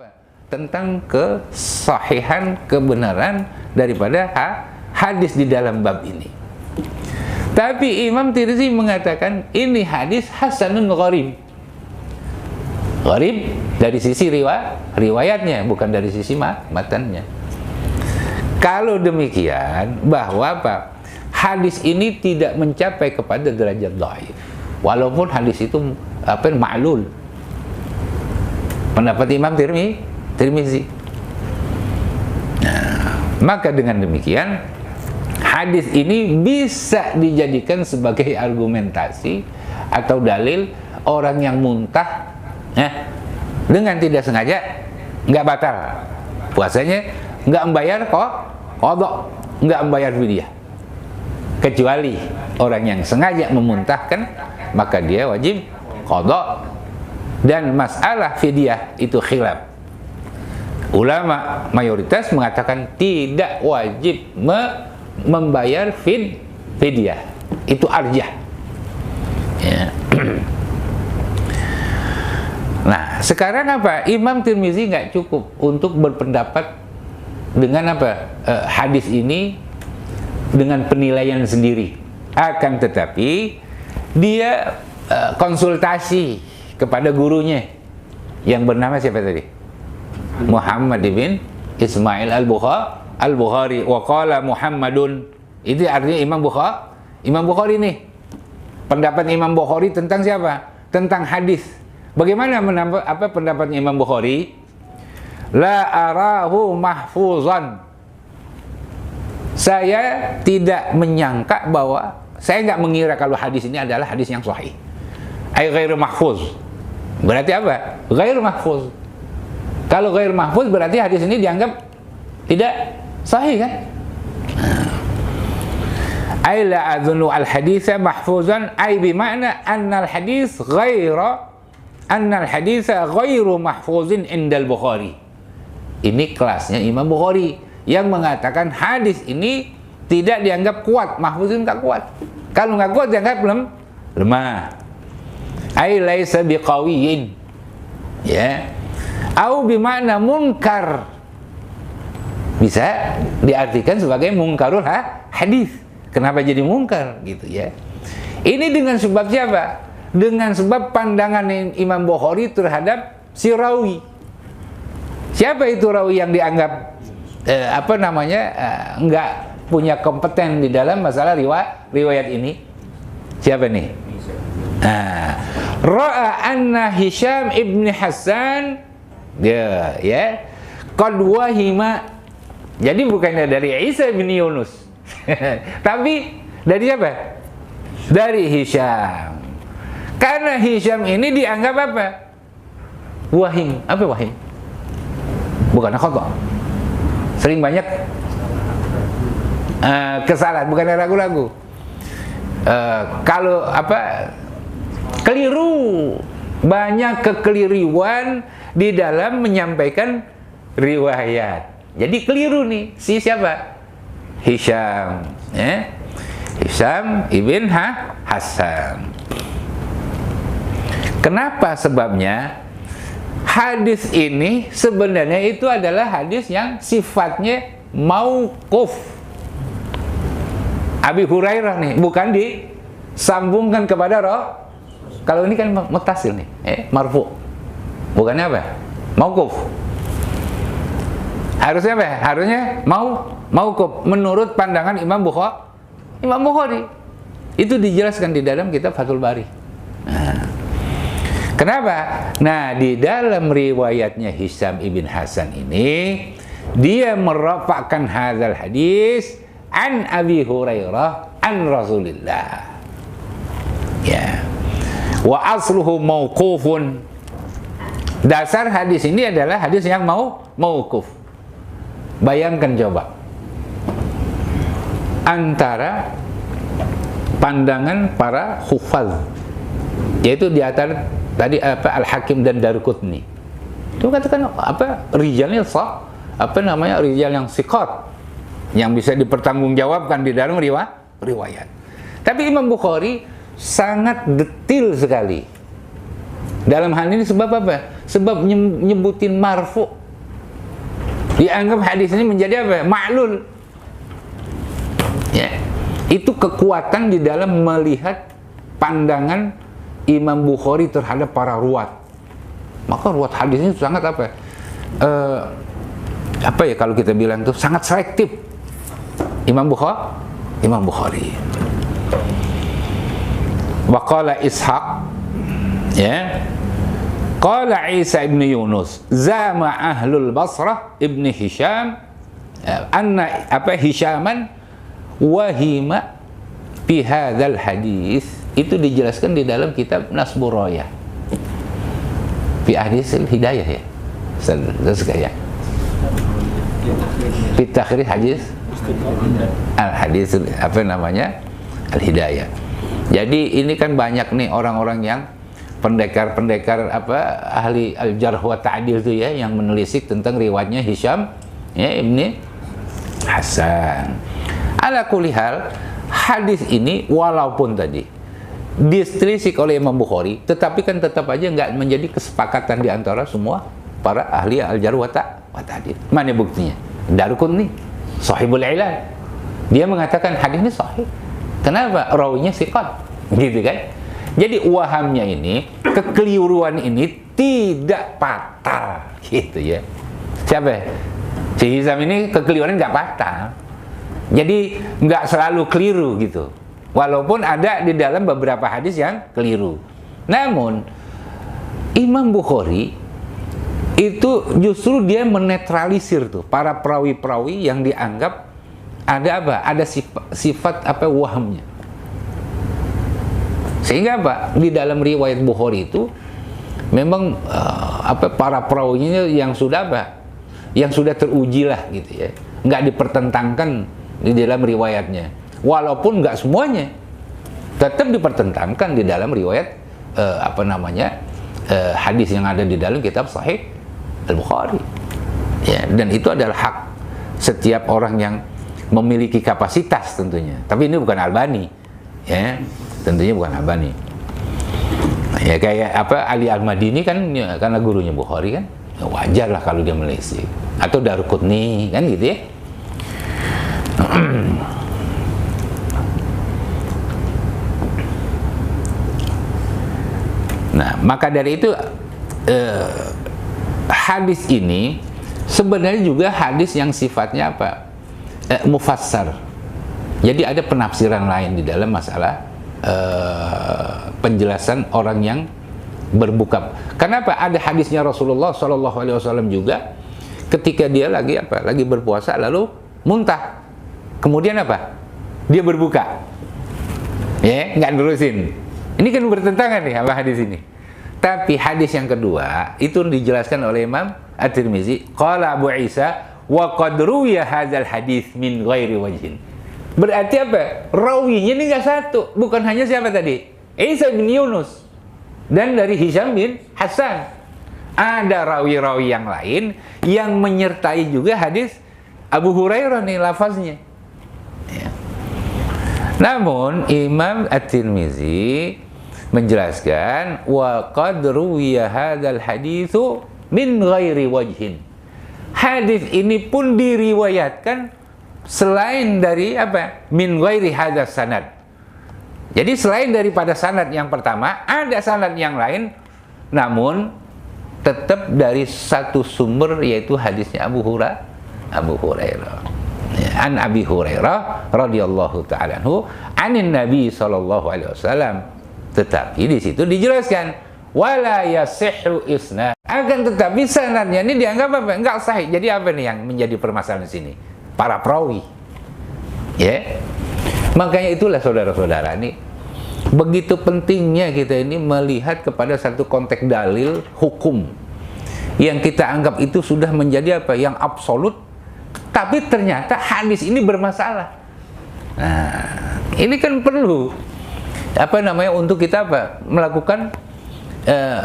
apa? Tentang kesahihan, kebenaran daripada hadis di dalam bab ini. Tapi Imam Tirmizi mengatakan ini hadis hasanun gharib. Gharib dari sisi riwayatnya, bukan dari sisi matannya. Kalau demikian, bahwa apa? Hadis ini tidak mencapai kepada derajat dhaif. Walaupun hadis itu ma'lul. Pendapat Imam Tirmizi. Nah, maka dengan demikian hadis ini bisa dijadikan sebagai argumentasi atau dalil orang yang muntah dengan tidak sengaja nggak batal puasanya, nggak membayar qadha, nggak membayar fidyah, kecuali orang yang sengaja memuntahkan maka dia wajib qadha. Dan masalah fidyah itu khilaf. Ulama mayoritas mengatakan tidak wajib membayar fidyah. Itu arjah. Ya. Nah, sekarang apa? Imam Tirmizi nggak cukup untuk berpendapat dengan hadis ini dengan penilaian sendiri. Akan tetapi dia konsultasi kepada gurunya yang bernama siapa tadi? Muhammad ibn Ismail al-Bukhari. Wa qala Muhammadun. Itu artinya Imam Bukhari nih. Pendapat Imam Bukhari tentang siapa? Tentang hadis. Bagaimana pendapatnya Imam Bukhari? La arahu mahfuzan. Saya tidak menyangka bahwa saya nggak mengira kalau hadis ini adalah hadis yang sahih. Ay ghairu mahfuz. Berarti apa? Ghairu mahfuz. Kalau ghairu mahfuz berarti hadis ini dianggap tidak sahih kan? Ay la adhunnu al-haditha mahfuzan ay bima'na anna al-hadits ghairu mahfuzin indal Bukhari. Ini kelasnya Imam Bukhari yang mengatakan hadis ini tidak dianggap kuat, mahfuzin nggak kuat. Kalau nggak kuat dianggap lemah. Ai laisa biqawiyyin. Ya. Au bima'na munkar. Bisa diartikan sebagai munkarul hadis. Kenapa jadi munkar gitu ya? Ini dengan sebab siapa? Dengan sebab pandangan Imam Bukhari terhadap si rawi. Siapa itu rawi yang dianggap enggak punya kompeten di dalam masalah riwayat ini? Siapa nih? Ra'a anna Hisham ibn Hassan qad wahima. Jadi bukannya dari Isa bin Yunus. Tapi dari siapa? Dari Hisham. Karena Hisham ini dianggap apa? Wahim. Apa wahim? Bukan khata. Sering banyak kesalahan, bukan ragu-ragu. Kalau keliru, banyak kekeliruan di dalam menyampaikan riwayat. Jadi keliru nih siapa? Hisham, Hisham ibn Hasan. Kenapa sebabnya? Hadis ini sebenarnya itu adalah hadis yang sifatnya mauquf. Abi Hurairah nih, bukan disambungkan kepada kalau ini kan muttasil nih, marfu. Bukannya apa? Mauquf. Harusnya apa? Harusnya mauquf menurut pandangan Imam Bukhari. Itu dijelaskan di dalam kitab Fathul Bari. Kenapa? Nah, di dalam riwayatnya Hisham ibn Hasan ini dia merafa'kan hadzal hadis an Abi Hurairah an Rasulillah. Ya. Wa asluhu mauqufun. Dasar hadis ini adalah hadis yang mauquf. Bayangkan coba. Antara pandangan para hufaz, yaitu di antara tadi Al-Hakim dan Daruqutni. Itu katakan rijalnya rijal yang siqat, yang bisa dipertanggungjawabkan di dalam riwayat. Tapi Imam Bukhari sangat detil sekali Dalam hal ini sebab apa? Sebab nyebutin marfu. Dianggap hadis ini menjadi apa? Ma'lul. Ya. Itu kekuatan di dalam melihat pandangan Imam Bukhari terhadap para ruwat. Maka ruwat hadis ini sangat apa? Apa ya kalau kita bilang tuh sangat selektif. Imam Bukhari. Wa qala Ishaq, ya. Qala Isa ibn Yunus, zama ahlul Basrah ibn Hisham anna Hishaman wahima fi hadzal hadis. Itu dijelaskan di dalam kitab Nasbur Raya fi hadis hidayah, ya. Sekaya. Fi takhrij hadis al-hadis al-hidayah. Jadi ini kan banyak nih orang-orang yang pendekar-pendekar ahli al-jarh wa ta'dil itu ya, yang menelisik tentang riwayatnya Hisham ya Ibni Hasan. Ala kulli hal, hadis ini walaupun tadi diselisih oleh Imam Bukhari, tetapi kan tetap aja nggak menjadi kesepakatan di antara semua para ahli al-jarh wa ta'dil. Mana buktinya? Daruqutni Sahibul Ilal, dia mengatakan hadis ini sahih. Kenapa? Rawinya siqat, gitu kan? Jadi wahamnya ini, kekeliruan ini tidak fatal, gitu ya. Siapa? Si Hisham ini kekeliruan nggak fatal. Jadi nggak selalu keliru gitu. Walaupun ada di dalam beberapa hadis yang keliru. Namun Imam Bukhari itu justru dia menetralisir tuh para perawi-perawi yang dianggap ada apa? Ada sifat wahamnya. Sehingga apa? Di dalam riwayat Bukhari itu memang para perawinya yang sudah Yang sudah teruji lah gitu ya. Nggak dipertentangkan di dalam riwayatnya. Walaupun nggak semuanya, tetap dipertentangkan di dalam riwayat hadis yang ada di dalam kitab Sahih Al-Bukhari. Ya, dan itu adalah hak setiap orang yang memiliki kapasitas tentunya. Tapi ini bukan Albani. Ya. Tentunya bukan Albani. Ya kayak Ali Al-Madini kan ya, karena gurunya Bukhari kan, ya wajar lah kalau dia melisik. Atau Daruqutni kan gitu ya. Nah, maka dari itu hadis ini sebenarnya juga hadis yang sifatnya mufassar. Jadi ada penafsiran lain di dalam masalah penjelasan orang yang berbuka. Kenapa? Ada hadisnya Rasulullah SAW juga ketika dia lagi berpuasa lalu muntah, kemudian dia berbuka, ya nggak nerusin. Ini kan bertentangan nih sama hadis ini. Tapi hadis yang kedua itu dijelaskan oleh Imam At-Tirmizi, qala Abu Isa wa qad ruwiya hadzal hadis min ghairi wajhin. Berarti rawinya ini nggak satu, bukan hanya siapa tadi? Isa bin Yunus dan dari Hisham bin Hasan. Ada rawi-rawi yang lain yang menyertai juga hadis Abu Hurairah nih lafaznya. Ya. Namun Imam At-Tirmizi menjelaskan wa qad ruwiya hadzal haditsu min ghairi wajhin. Hadis ini pun diriwayatkan selain dari min ghairi hadzal sanad. Jadi selain daripada sanad yang pertama, ada sanad yang lain, namun tetap dari satu sumber, yaitu hadisnya Abu Hurairah. Ya, an Abi Hurairah radhiyallahu ta'ala anhu, anin Nabi sallallahu alaihi wasallam. Tetapi di situ dijelaskan wala yasihhu isnad. Akan tetapi sanadnya ini dianggap enggak sahih. Jadi apa nih yang menjadi permasalahan di sini? Para perawi. Ya. Makanya itulah saudara-saudara nih, begitu pentingnya kita ini melihat kepada satu konteks dalil hukum yang kita anggap itu sudah menjadi yang absolut, tapi ternyata hadis ini bermasalah. Nah, ini kan perlu untuk kita melakukan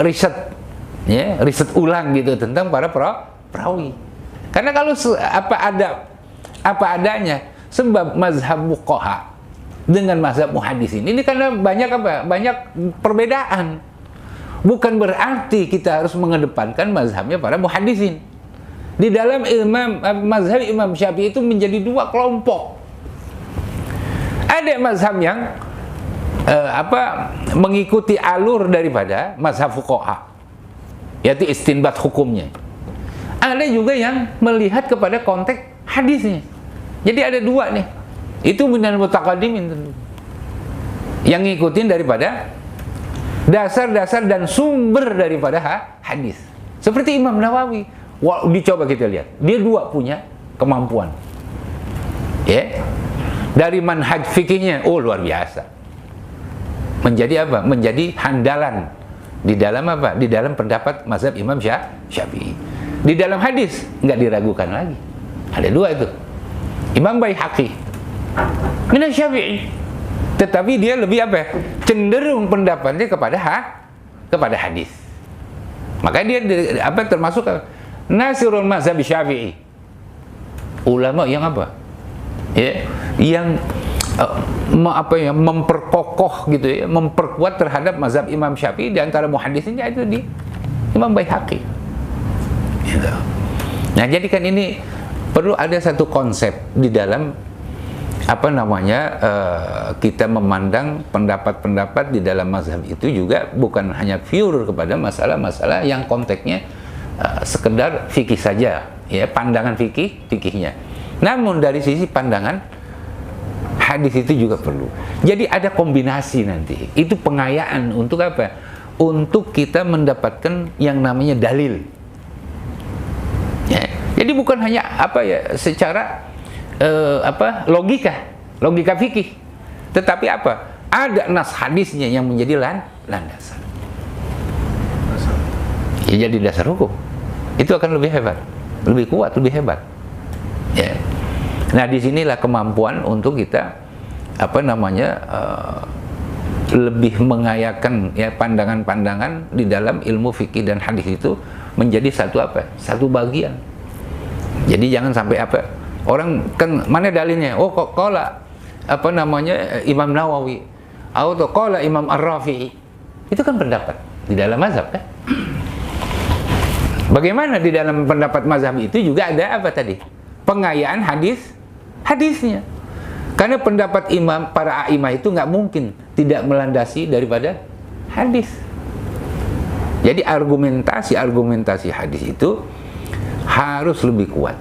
riset, ya, riset ulang gitu tentang para perawi. Karena kalau apa adanya, sebab mazhab fuqaha dengan mazhab muhaddis ini karena banyak perbedaan. bukan berarti kita harus mengedepankan mazhabnya para muhaddisin. Di dalam mazhab Imam Syafi'i itu menjadi dua kelompok. Ada mazhab yang mengikuti alur daripada mazhab fuqaha, yaitu istinbat hukumnya. Ada juga yang melihat kepada konteks hadisnya. Jadi ada dua nih. Itu minal mutaqaddimin tentu. Yang ngikutin daripada dasar-dasar dan sumber daripada hadis. Seperti Imam Nawawi. Wah, dicoba kita lihat. Dia dua punya kemampuan. Ya. Dari manhaj fikihnya, oh luar biasa. Menjadi apa? Menjadi handalan di dalam apa? Di dalam pendapat mazhab Imam Syafi'i. Di dalam hadis nggak diragukan lagi. Ada dua itu. Imam Baihaqi Minasy Syafi'i. Tetapi dia lebih apa? Cenderung pendapatnya kepada hadis. Maka dia termasuk Nasirul Mazhab Syafi'i. Ulama yang apa? Ya, yang memperkokoh gitu ya, memperkuat terhadap mazhab Imam Syafi'i di antara muhaddisnya itu di Imam Baihaqi. Gitu. Nah, jadi kan ini perlu ada satu konsep di dalam kita memandang pendapat-pendapat di dalam mazhab itu juga bukan hanya pure kepada masalah-masalah yang konteksnya sekedar fikih saja, ya, pandangan fikihnya. Namun dari sisi pandangan hadis itu juga perlu. Jadi ada kombinasi nanti. Itu pengayaan untuk apa? Untuk kita mendapatkan yang namanya dalil. Ya. Jadi bukan hanya secara logika fikih, tetapi ada nas hadisnya yang menjadi landasan. Ya, jadi dasar hukum. Itu akan lebih hebat, lebih kuat, lebih hebat. Ya. Nah, disinilah kemampuan untuk kita lebih mengayakan ya pandangan-pandangan di dalam ilmu fikih dan hadis itu menjadi satu bagian. Jadi jangan sampai orang kan mana dalilnya? Oh, kok qala Imam Nawawi atau qala Imam Ar-Rafi'i. Itu kan pendapat di dalam mazhab kan? Bagaimana di dalam pendapat mazhab itu juga ada pengayaan hadisnya. Karena pendapat para a'imah itu nggak mungkin tidak melandasi daripada hadis. Jadi argumentasi hadis itu harus lebih kuat.